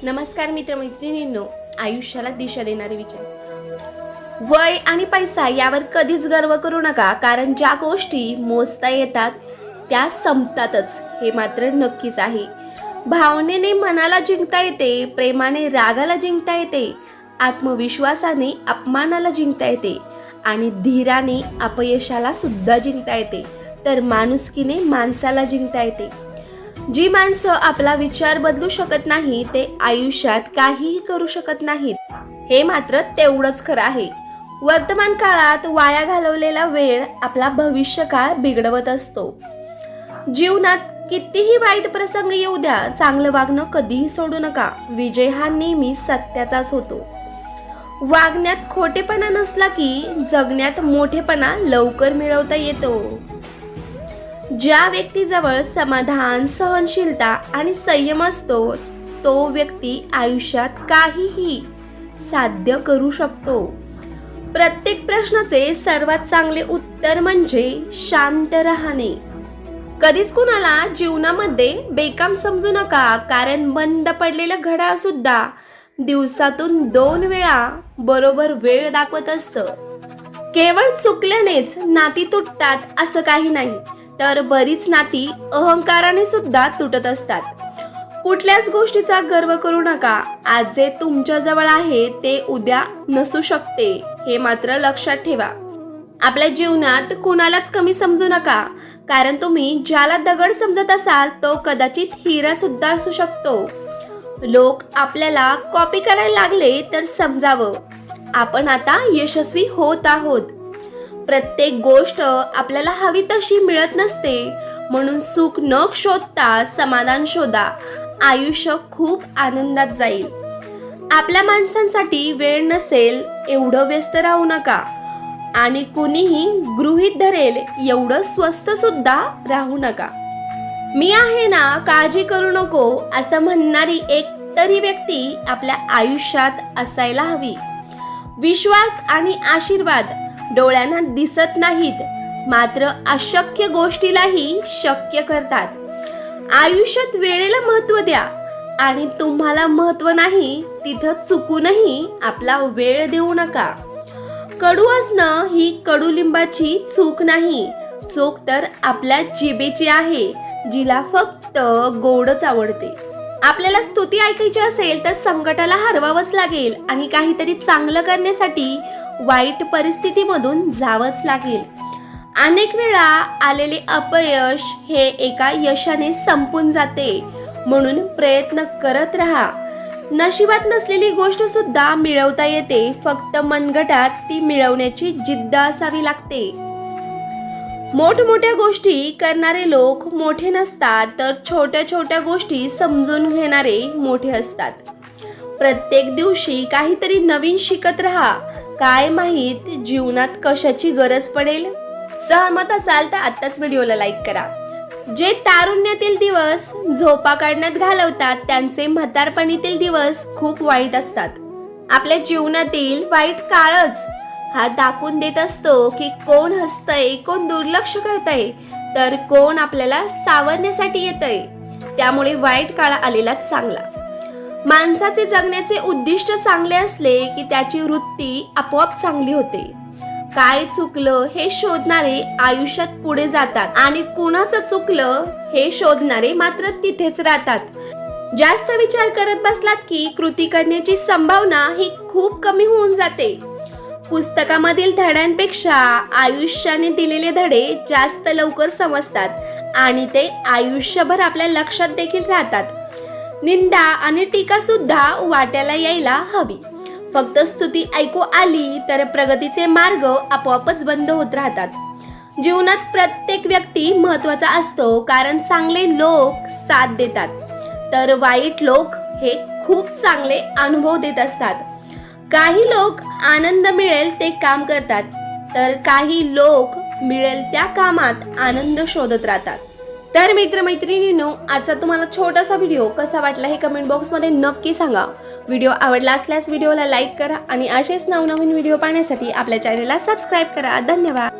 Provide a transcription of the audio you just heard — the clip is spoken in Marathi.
नमस्कार मित्रमैत्रिणींनो, आयुष्याला दिशा देणारे विचार। वय आणि पैसा यावर कधीच गर्व करू नका, कारण ज्या गोष्टी मोजता येतात त्या संपतातच, हे मात्र नक्कीच आहे। भावनेने मनाला जिंकता येते, प्रेमाने रागाला जिंकता येते, आत्मविश्वासाने अपमानाला जिंकता येते आणि धीराने अपयशाला सुद्धा जिंकता येते, तर माणुसकीने माणसाला जिंकता येते। जी माणसं आपला विचार बदलू शकत नाही ते आयुष्यात काहीही करू शकत नाहीत, हे मात्र तेवढंच खरं आहे। वर्तमान काळात वाया घालवलेला वेळ आपला भविष्य काळ बिघडवत असतो। जीवनात कितीही वाईट प्रसंग येऊ द्या, चांगलं वागणं कधीही सोडू नका। विजय हा नेहमी सत्याचाच होतो। वागण्यात खोटेपणा नसला की जगण्यात मोठेपणा लवकर मिळवता येतो। ज्या व्यक्तीजवळ समाधान, सहनशीलता आणि संयम असतो, तो व्यक्ती आयुष्यात काहीही साध्य करू शकतो। प्रत्येक प्रश्नाचे सर्वात चांगले उत्तर म्हणजे शांत राहणे। कधीच कुणाला जीवनामध्ये बेकाम समजू नका, कारण बंद पडलेलं घड्याळ सुद्धा दिवसातून 2 वेळा बरोबर वेळ दाखवत असतं। केवळ चुकल्यानेच नाती तुटतात असं काही नाही, तर बरीच नाती अहंकाराने सुद्धा तुटत असतात। कुठल्याच गोष्टीचा गर्व करू नका। आज जे तुमच्या जवळ आहे ते उद्या नसू शकते, हे मात्र लक्षात ठेवा। आपल्या जीवनात कुणालाच कमी समजू नका, कारण तुम्ही ज्याला दगड समजत असाल तो कदाचित हिरा सुद्धा असू शकतो। लोक आपल्याला कॉपी करायला लागले तर समजावं, आपण आता यशस्वी होत आहोत। प्रत्येक गोष्ट आपल्याला हवी तशी मिळत नसते, म्हणून सुख न शोधता समाधान शोधा। आयुष्य खूप आनंदात जाईल। आपल्या माणसांसाठी वेळ नसेल एवढं व्यस्त राहू नका, आणि कुणीही गृहीत धरेल एवढं स्वस्त सुद्धा राहू नका। मी आहे ना, काळजी करू नको असं म्हणणारी एक तरी व्यक्ती आपल्या आयुष्यात असायला हवी। विश्वास आणि आशीर्वाद डोळ्यांना दिसत नाहीत, मात्र अशक्य गोष्टीलाही शक्य करतात। आयुष्यात वेळेला महत्त्व द्या, आणि तुम्हाला महत्त्व नाही तिथं चुकूनही आपला वेळ देऊ नका। कडू असणं ही कडुलिंबाची चूक नाही, चूक तर आपल्या जिभेची आहे, जिला फक्त गोडच आवडते। आपल्याला स्तुती ऐकायची असेल तर संकटाला हरवावंच लागेल, आणि काहीतरी चांगलं करण्यासाठी वाईट परिस्थितीमधून जावंच लागेल। अनेक वेळा आलेले अपयश हे एका यशाने संपून जाते, म्हणून प्रयत्न करत राहा। नशिबात नसलेली गोष्ट सुद्धा मिळवता येते, फक्त मनगटात ती मिळवण्याची जिद्द असावी लागते। मोठमोठ्या गोष्टी करणारे लोक मोठे नसतात, तर छोट्या छोट्या गोष्टी समजून घेणारे मोठे असतात। प्रत्येक दिवशी काहीतरी नवीन शिकत राहा, काय माहित जीवनात कशाची गरज पडेल। सहमत असाल तर आत्ताच व्हिडिओला लाईक करा। जे तारुण्यातील दिवस झोपा काढण्यात घालवतात, त्यांचे म्हातारपणीतील दिवस खूप वाईट असतात। आपल्या जीवनातील वाईट काळच हा दाखवून देत असतो की कोण हसतंय, कोण दुर्लक्ष करतंय, तर कोण आपल्याला सावरण्यासाठी येतंय। त्यामुळे वाईट काळ आलेलाच चांगला। माणसाचे जगण्याचे उद्दिष्ट चांगले असले की त्याची वृत्ती आपोआप चांगली होते। काय चुकलं हे शोधणारे आयुष्यात पुढे जातात, आणि कुणाचं चुकलं हे शोधणारे मात्र तिथेच राहतात। जास्त विचार करत बसलात की कृती करण्याची संभावना ही खूप कमी होऊन जाते। पुस्तकामधील धड्यांपेक्षा आयुष्याने दिलेले धडे जास्त लवकर समजतात, आणि ते आयुष्यभर आपल्या लक्षात देखील राहतात। निंदा आणि टीका सुद्धा वाट्याला यायला हवी। फक्त स्तुती ऐकू आली तर प्रगतीचे मार्ग आपोआपच बंद होत राहतात। जीवनात प्रत्येक व्यक्ती महत्त्वाचा असतो, कारण चांगले लोक साथ देतात, तर वाईट लोक हे खूप चांगले अनुभव देत असतात। काही लोक आनंद मिळेल ते काम करतात, तर काही लोक मिळेल त्या कामात आनंद शोधत राहतात। तर मित्रमैत्रिणींनो, आजचा तुम्हाला छोटासा व्हिडिओ कसा वाटला हे कमेंट बॉक्समध्ये नक्की सांगा। व्हिडिओ आवडला असल्यास व्हिडिओला लाईक करा, आणि असेच नवनवीन व्हिडिओ पाहण्यासाठी आपल्या चॅनलला सबस्क्राईब करा। धन्यवाद।